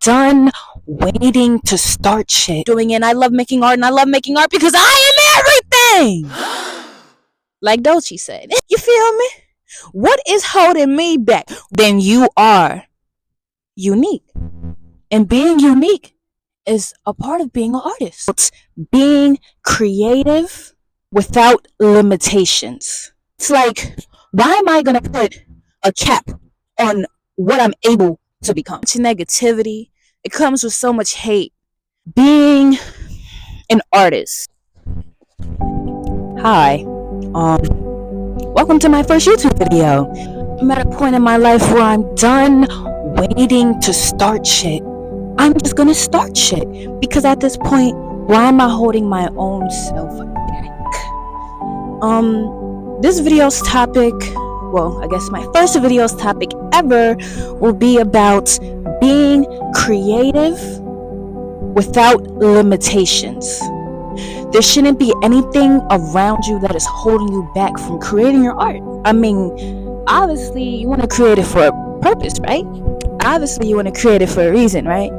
done waiting to start shit. Doing it, and I love making art, and I love making art because I am everything! Like Dolce said. You feel me? What is holding me back? Then you are unique. And being unique is a part of being an artist. It's being creative without limitations. It's like, why am I going to put a cap on what I'm able to become? It's negativity. It comes with so much hate. Being an artist. Hi. Welcome to my first YouTube video. I'm at a point in my life where I'm done waiting to start shit. I'm just gonna start shit. Because at this point, why am I holding my own self back? This video's topic, I guess my first video's topic ever will be about being creative without limitations. There shouldn't be anything around you that is holding you back from creating your art. I mean, obviously you want to create it for a purpose, right? Obviously you want to create it for a reason, right?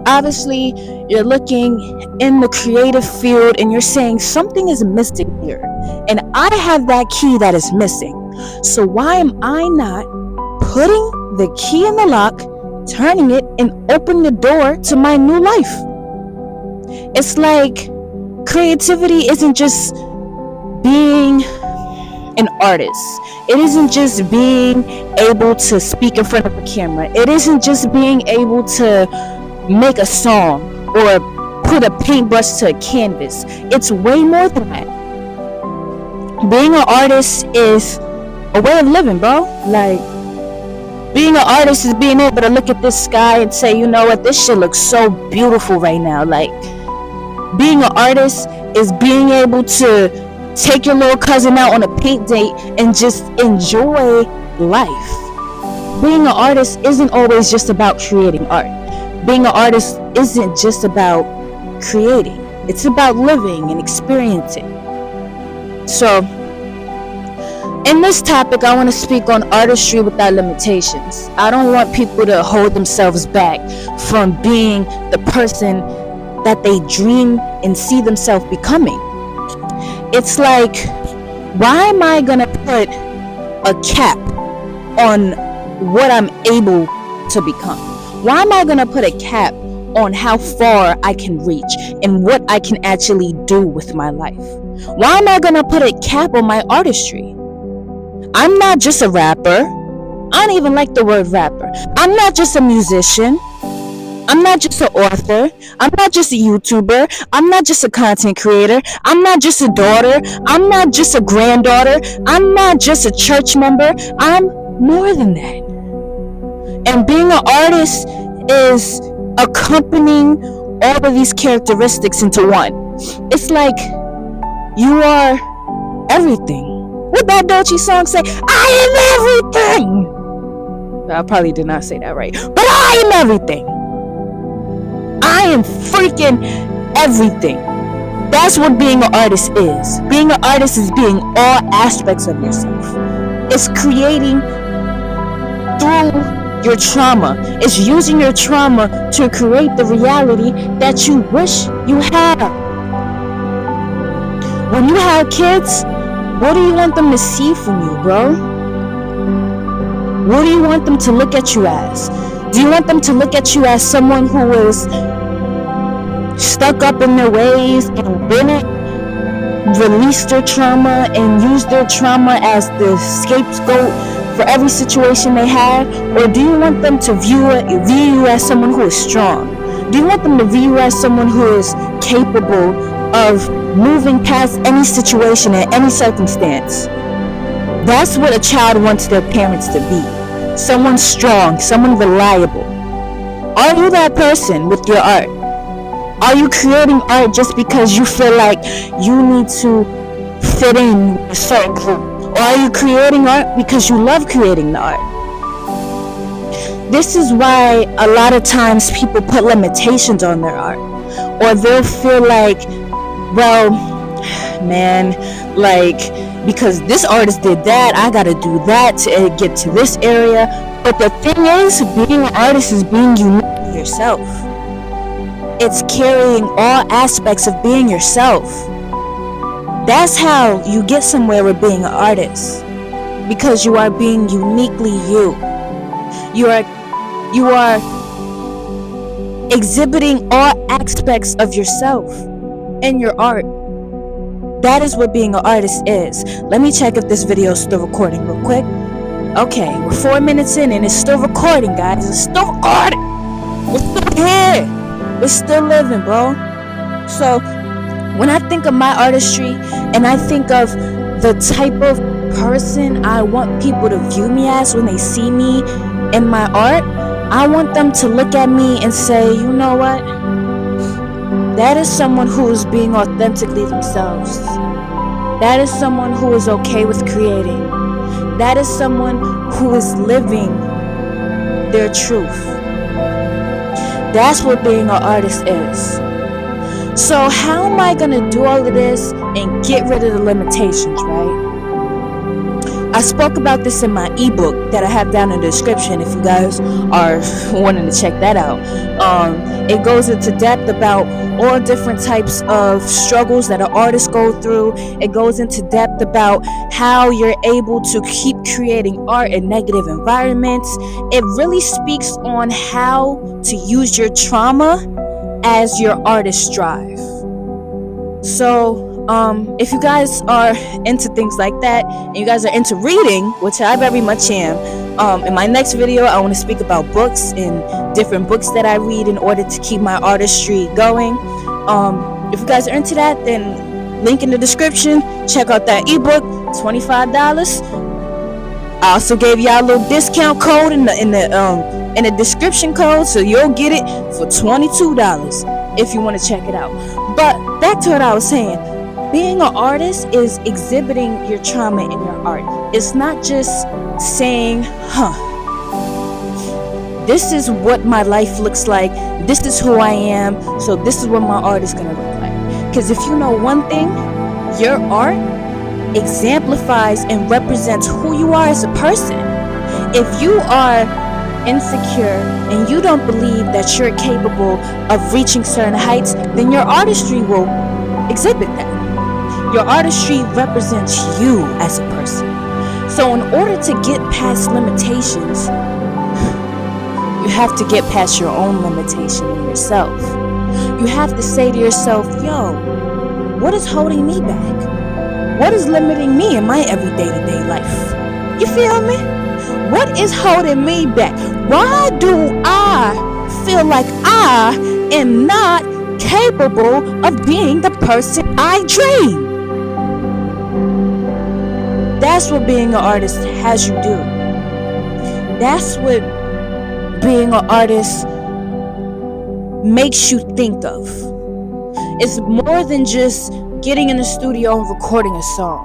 Obviously you're looking in the creative field and you're saying something is missing here, and I have that key that is missing. So why am I not putting the key in the lock, turning it, and opening the door to my new life? It's like creativity isn't just being an artist. It isn't just being able to speak in front of a camera. It isn't just being able to make a song or put a paintbrush to a canvas. It's way more than that. Being an artist is a way of living, bro. Like, being an artist is being able to look at this sky and say, you know what, this shit looks so beautiful right now. Like, being an artist is being able to take your little cousin out on a paint date and just enjoy life. Being an artist isn't always just about creating art. Being an artist isn't just about creating. It's about living and experiencing. So, in this topic, I want to speak on artistry without limitations. I don't want people to hold themselves back from being the person that they dream and see themselves becoming. It's like, why am I gonna put a cap on what I'm able to become? Why am I gonna put a cap on how far I can reach and what I can actually do with my life? Why am I gonna put a cap on my artistry? I'm not just a rapper. I don't even like the word rapper. I'm not just a musician. I'm not just an author. I'm not just a YouTuber. I'm not just a content creator. I'm not just a daughter. I'm not just a granddaughter. I'm not just a church member. I'm more than that. And being an artist is accompanying all of these characteristics into one. It's like you are everything. What that Dolce song say? I am everything. I probably did not say that right, but I am everything. I am freaking everything. That's what being an artist is. Being an artist is being all aspects of yourself. It's creating through your trauma. It's using your trauma to create the reality that you wish you had. When you have kids, what do you want them to see from you, bro? What do you want them to look at you as? Do you want them to look at you as someone who is stuck up in their ways and didn't release their trauma and use their trauma as the scapegoat for every situation they have? Or do you want them to view you as someone who is strong? Do you want them to view you as someone who is capable of moving past any situation and any circumstance? That's what a child wants their parents to be. Someone strong, someone reliable. Are you that person with your art? Are you creating art just because you feel like you need to fit in with a certain group? Or are you creating art because you love creating the art? This is why a lot of times people put limitations on their art. Or they'll feel like, well, man, like, because this artist did that, I gotta do that to get to this area. But the thing is, being an artist is being unique to yourself. It's carrying all aspects of being yourself. That's how you get somewhere with being an artist, because you are being uniquely you. You are exhibiting all aspects of yourself in your art. That is what being an artist is. Let me check if this video is still recording real quick. Okay, we're 4 minutes in and it's still recording, guys. It's still recording. We're still here. We're still living, bro. So when I think of my artistry and I think of the type of person I want people to view me as when they see me in my art, I want them to look at me and say, you know what? That is someone who is being authentically themselves. That is someone who is okay with creating. That is someone who is living their truth. That's what being an artist is. So how am I gonna do all of this and get rid of the limitations, right? I spoke about this in my ebook that I have down in the description if you guys are wanting to check that out. It goes into depth about all different types of struggles that an artist go through. It goes into depth about how you're able to keep creating art in negative environments. It really speaks on how to use your trauma as your artist drive. So if you guys are into things like that and you guys are into reading, which I very much am, in my next video I want to speak about books and different books that I read in order to keep my artistry going. If you guys are into that, then link in the description. Check out that ebook, $25. I also gave y'all a little discount code in the description code, so you'll get it for $22 if you want to check it out. But back to what I was saying. Being an artist is exhibiting your trauma in your art. It's not just saying, this is what my life looks like, this is who I am, so this is what my art is going to look like. Because if you know one thing, your art exemplifies and represents who you are as a person. If you are insecure and you don't believe that you're capable of reaching certain heights, then your artistry will exhibit that. Your artistry represents you as a person. So in order to get past limitations, you have to get past your own limitation in yourself. You have to say to yourself, yo, what is holding me back? What is limiting me in my everyday to day life? You feel me? What is holding me back? Why do I feel like I am not capable of being the person I dream? That's what being an artist has you do. That's what being an artist makes you think of. It's more than just getting in the studio and recording a song.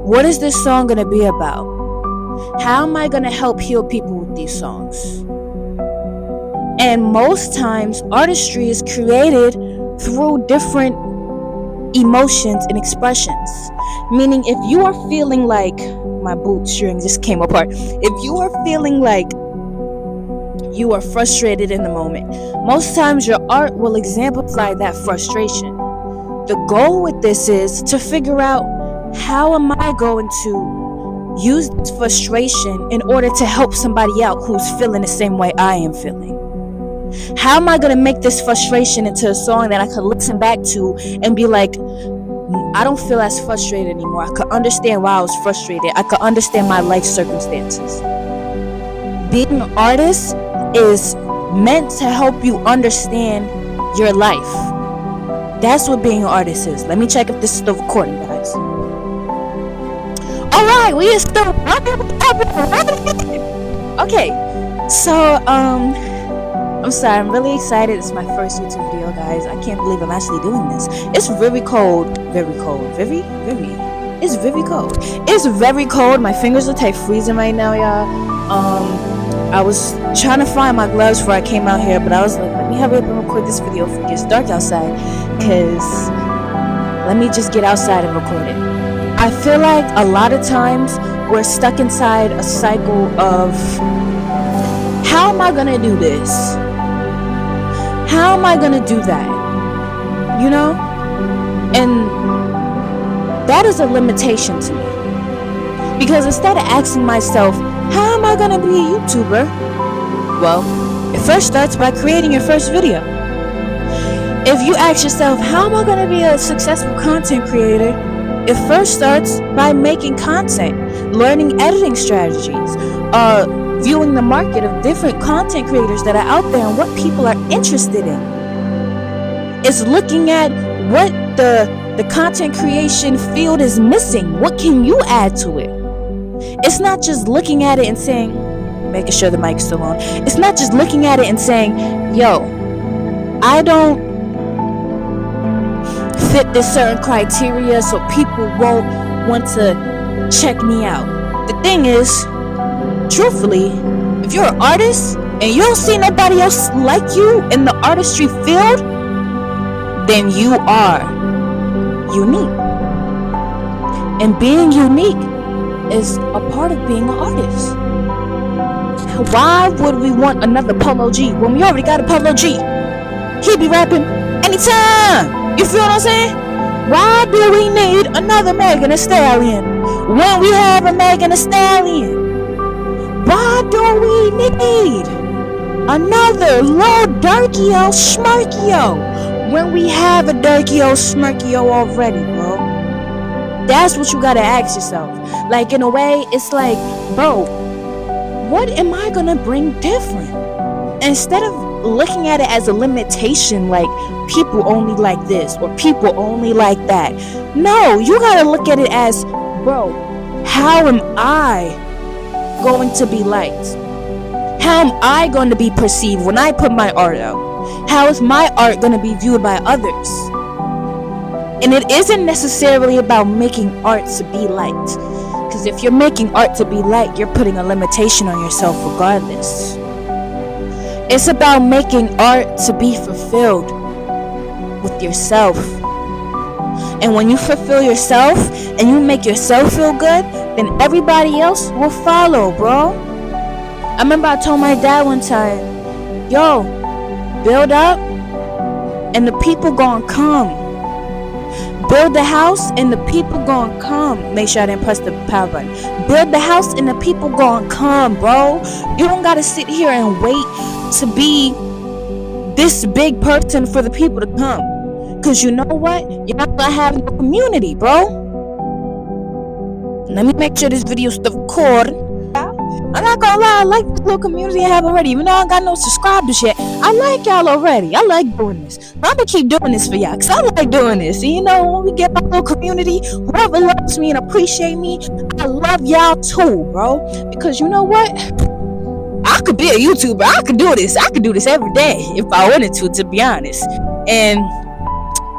What is this song going to be about? How am I going to help heal people with these songs? And most times, artistry is created through different emotions and expressions. Meaning, if you are feeling like, my boot string just came apart. If you are feeling like you are frustrated in the moment, most times your art will exemplify that frustration. The goal with this is to figure out, how am I going to use this frustration in order to help somebody out who's feeling the same way I am feeling? How am I going to make this frustration into a song that I could listen back to and be like, I don't feel as frustrated anymore. I could understand why I was frustrated. I could understand my life circumstances. Being an artist is meant to help you understand your life. That's what being an artist is. Let me check if this is still recording, guys. Alright, we are still running. Okay, so I'm sorry, I'm really excited. It's my first YouTube video, guys. I can't believe I'm actually doing this. It's very cold. It's very cold. It's very cold. My fingers are tight freezing right now, y'all. I was trying to find my gloves before I came out here, but I was like, let me hurry up and record this video before it gets dark outside, because let me just get outside and record it. I feel like a lot of times we're stuck inside a cycle of, how am I gonna do this? How am I gonna do that? You know? And that is a limitation to me. Because instead of asking myself, how am I gonna be a YouTuber? Well, it first starts by creating your first video. If you ask yourself, how am I gonna be a successful content creator? It first starts by making content, learning editing strategies, viewing the market of different content creators that are out there and what people are interested in. It's looking at what the content creation field is missing. What can you add to it? It's not just looking at it and saying, making sure the mic's still on. It's not just looking at it and saying, yo, I don't fit this certain criteria, so people won't want to check me out. The thing is, truthfully, if you're an artist and you don't see nobody else like you in the artistry field, then you are unique. And being unique is a part of being an artist. Why would we want another Polo G when we already got a Polo G? He be rapping anytime. You feel what I'm saying? Why do we need another Megan Thee Stallion when we have a Megan Thee Stallion? Why do we need another Lil Durkio Schmirkio when we have a Durkio Schmirkio already, bro? That's what you gotta ask yourself. Like, in a way, it's like, bro, what am I gonna bring different? Instead of looking at it as a limitation, like people only like this or people only like that. No, you gotta look at it as, bro, how am I going to be liked? How am I going to be perceived when I put my art out? How is my art going to be viewed by others? And it isn't necessarily about making art to be liked. Because if you're making art to be liked, you're putting a limitation on yourself regardless. It's about making art to be fulfilled with yourself. And when you fulfill yourself and you make yourself feel good, then everybody else will follow, bro. I remember I told my dad one time, yo, build up and the people gonna come. Build the house and the people gonna come. Make sure I didn't press the power button. Build the house and the people gonna come, bro. You don't gotta sit here and wait to be this big person for the people to come. Cause you know what? You're not gonna have no community, bro. Let me make sure this video's still recording. I'm not gonna lie, I like the little community I have already. Even though I ain't got no subscribers yet, I like y'all already. I like doing this. I'm gonna keep doing this for y'all, cause I like doing this. And you know, when we get my little community, whoever loves me and appreciate me, I love y'all too, bro. Because you know what? I could be a YouTuber. I could do this. I could do this every day if I wanted to be honest. And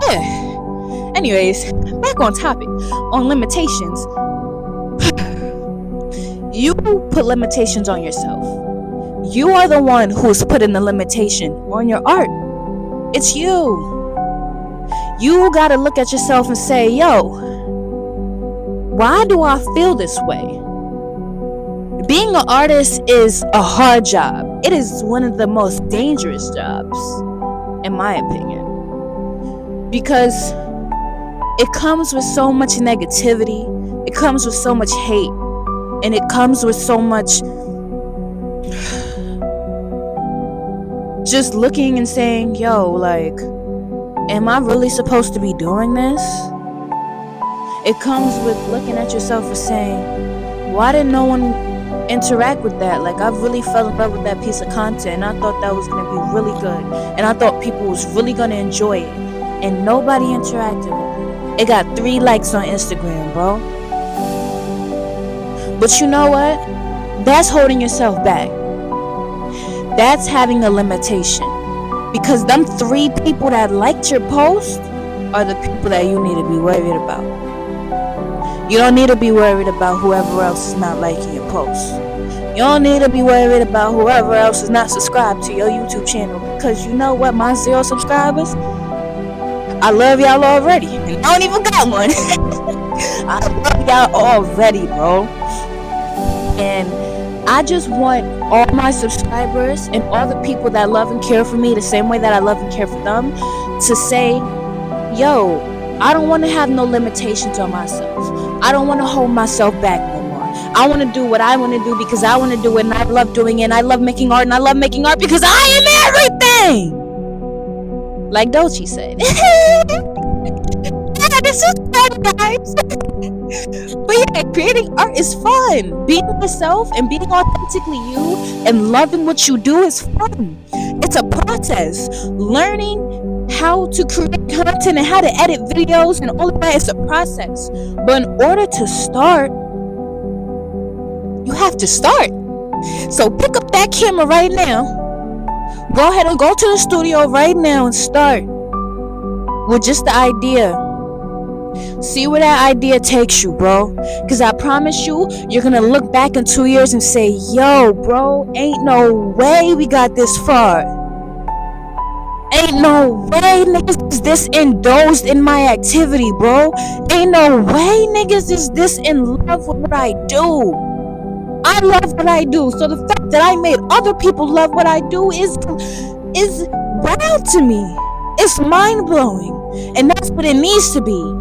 yeah. Anyways, back on topic, on limitations. You put limitations on yourself. You are the one who's putting the limitation on your art. It's you. You gotta look at yourself and say, yo, why do I feel this way? Being an artist is a hard job. It is one of the most dangerous jobs, in my opinion. Because it comes with so much negativity. It comes with so much hate. And it comes with so much just looking and saying, yo, like, am I really supposed to be doing this? It comes with looking at yourself and saying, why didn't no one interact with that? Like, I really fell in love with that piece of content and I thought that was going to be really good. And I thought people was really going to enjoy it. And nobody interacted with it. It got 3 likes on Instagram, bro. But you know what? That's holding yourself back. That's having a limitation. Because them 3 people that liked your post are the people that you need to be worried about. You don't need to be worried about whoever else is not liking your post. You don't need to be worried about whoever else is not subscribed to your YouTube channel. Because you know what? My 0 subscribers, I love y'all already. And I don't even got one. I love y'all already, bro. And I just want all my subscribers and all the people that love and care for me the same way that I love and care for them to say, yo, I don't want to have no limitations on myself. I don't want to hold myself back no more. I want to do what I want to do because I want to do it, and I love doing it, and I love making art, and I love making art because I am everything. Like Dolce said. Yeah, this is fun, guys. But yeah, creating art is fun. Being yourself and being authentically you and loving what you do is fun. It's a process. Learning how to create content and how to edit videos and all of that is a process. But in order to start, you have to start. So pick up that camera right now. Go ahead and go to the studio right now and start with just the idea. See where that idea takes you, bro. Because I promise you, you're going to look back in 2 years and say, yo, bro, ain't no way we got this far. Ain't no way niggas is this indulged in my activity, bro. Ain't no way niggas is this in love with what I do. I love what I do. So the fact that I made other people love what I do is wild to me. It's mind-blowing. And that's what it needs to be.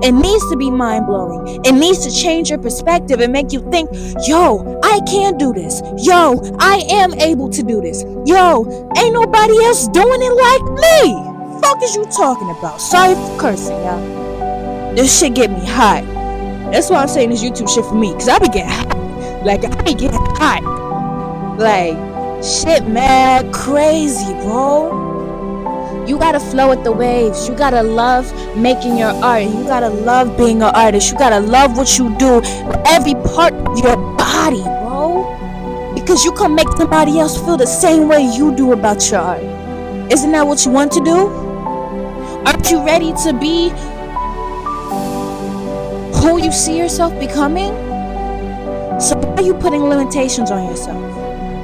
It needs to be mind-blowing. It needs to change your perspective and make you think, yo, I can do this. Yo, I am able to do this. Yo, ain't nobody else doing it like me. Fuck is you talking about? Sorry for cursing, y'all. This shit get me hot. That's why I'm saying this YouTube shit for me. Because I be getting hot. Like, I be getting hot. Like, shit mad crazy, bro. You gotta flow with the waves. You gotta love making your art. You gotta love being an artist. You gotta love what you do with every part of your body, bro. Because you can make somebody else feel the same way you do about your art. Isn't that what you want to do? Aren't you ready to be who you see yourself becoming? So why are you putting limitations on yourself?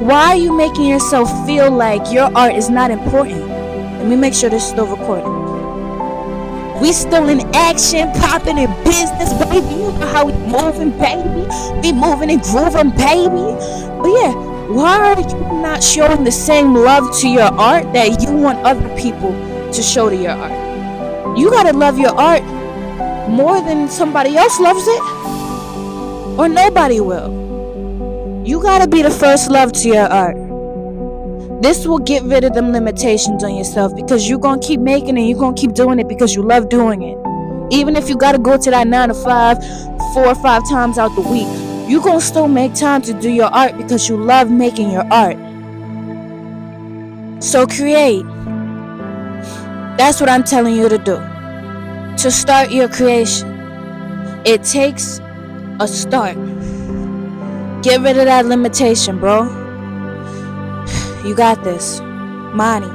Why are you making yourself feel like your art is not important? Let me make sure this is still recording. We still in action, popping in business, baby. You know how we moving, baby. We moving and grooving, baby. But yeah, why are you not showing the same love to your art that you want other people to show to your art? You gotta love your art more than somebody else loves it, or nobody will. You gotta be the first love to your art. This will get rid of them limitations on yourself because you're going to keep making it. You're going to keep doing it because you love doing it. Even if you got to go to that 9 to 5, 4 or 5 times out the week, you're going to still make time to do your art because you love making your art. So create. That's what I'm telling you to do. To start your creation. It takes a start. Get rid of that limitation, bro. You got this. Monni.